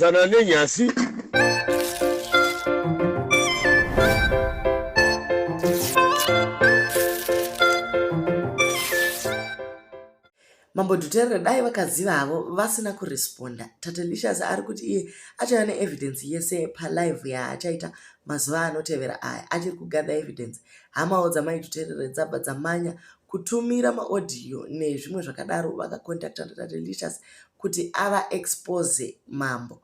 Zana nenyasi. Mambo Dutere dai vakazivavo vasina kuresponda. Tatalicious ari kuti iye achava neevidence yese palive yaachaita mazuva anotevera aya achiri kugather evidence. Hamawo dzamai Dutere dzabva dzamanya kutumira maaudio nezvimwe zvakadaro vakacontacta Tatalicious kuti ava expose Mambo.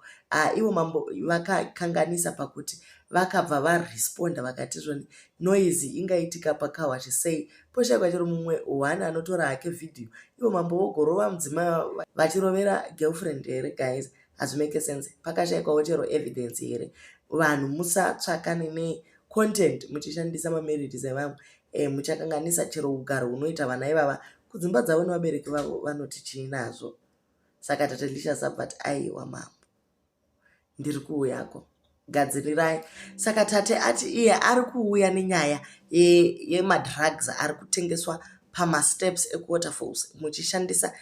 Ivo Mambo vakakanganisa pakuti vakabva varesponda vakati zvoni noise ingaitika pakawa sei poshaikwa chero mumwe one anotora hake video. Ivo Mambo vogorova mudzimai vachirovera girlfriend here guys. Hazvimeke sense. Pakashaikwawo chero evidence here. Vanhu musatsvakane necontent muchishandisa mamerits evamwe. Muchakanganisa chero ugaro unoita vana ivava kudzimba dzavo nevabereki vavo vanoti chiinazvo. Saka Tatalicious abva aiwa Mambo ndiri kuuyako gadzirirai. Saka tate ati iye ari kuuya nenyaya yemadrugs ari kutengeswa pamasteps eWaterfalls muchishandisa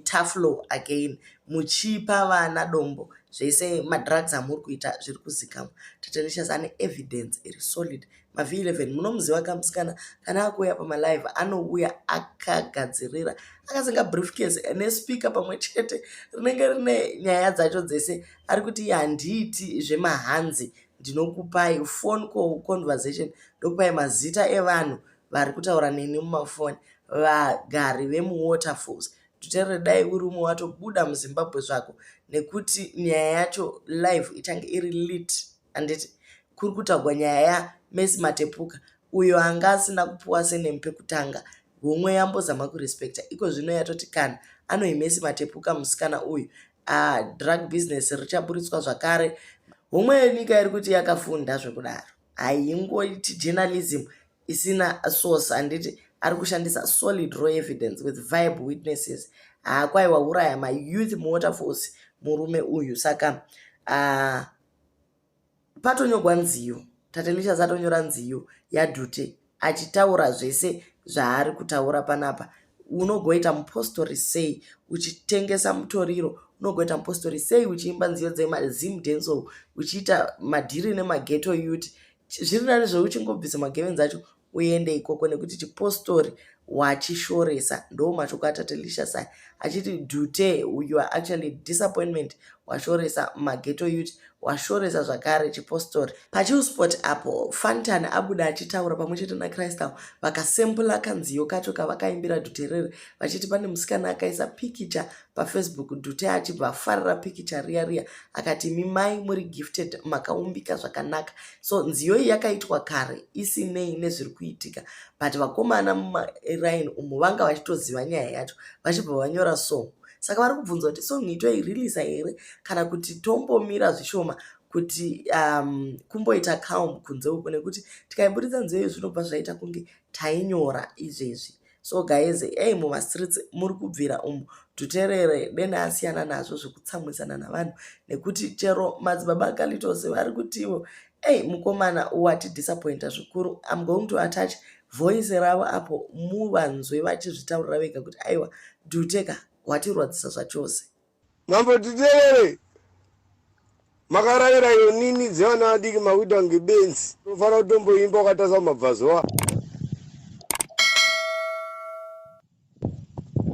Taflo again muchipa vana dombo zvese madrugs amuri kuita zviri kuzikamwa. Tatalicious ane evidence iri solid. Mav11 munomuziva kamusikana kana akuuya pamalive anouya akagadzirira akasenga briefcase nespeaker pamwe chete rinenge rine nyaya dzacho dzese. Ari kuti handiiti zvemahanzi, ndinokupai phone call conversation ndokupai mazita evanhu vari kutaura neni mumafoni, vagari vemuWaterfalls. Dutere dai uri umwe watobuda muZimbabwe zvako nekuti nyaya yacho live ichange iri lit. Handiti kuri kutagwa nyaya yaMercy Matepuka uyo anga asina kupuwa senemu pekutanga. Homwe yambozama kurespekta iko zvino yatoti kana anoi Mercy Matepuka musikana uyu drug business richaburitswa zvakare. Homwe yenyika iri kuti yakafunda zvekudaro. Haingoiti journalism isina source. Handiti ari kushandisa solid raw evidence with viable witnesses. Kwaiwa uraya mayouth muWaterfalls murume uyu. Saka patonyogwa nziyo. Tatalicious atonyora nziyo yaDute achitaura zvese zvaari kutaura panapa. Unogoita mupostori sei uchitengesa mutoriro, unogoita mupostori sei uchiimba nziyo dzemaZim Denzel uchiita madhiri nemageto youth. Zviri nani zveuchingobvisa magevenzi acho uende ikoko nekuti chipostori wachishoresa. Ndo mashoko aTatalicious aya achiti Dute you are actually disappointment, washoresa mageto youth, washoresa zvakare chipostori. Pachiusport apo Fantan abuda achitaura pamwe chete naCrystal vakasembula kanziyo kacho kavakaimbira Duterere vachiti pane musikana akaisa pikicha paFacebook Dute achibva afarira pikicha riya akati mimai muri gifted makaumbika zvakanaka. So nziyo iyi yakaitwa kare isinei nezviri kuitika, but vakomana mumaline umu vanga vachitoziva nyaya yacho vachibva vanyora song. Saka vari kubvunza kuti song iyi toiririsa here kana kuti tombomira zvishoma kuti kumboita calm kunze uko nekuti tikaiburitsa nziyo iyi zvinobva zvaita kunge tainyora izvezvi. So guys, mumastreets muri kubvira umu Duterere dena asiyana nazvo zvekutsamwisana navanhu nekuti chero madzibaba akalitose vari kutiwo mukomana wati disappointa zvikuru. I'm going to attach voice ravo apo muvanzwe vachizvitaurira vega kuti aiwa Duteka watirwadzisa zvachose. Mambo Dutere makaravira iyo nini dzevana vadiki mawidwa ngebenzi unofanira kutomboimba wakatasa mabvazo wa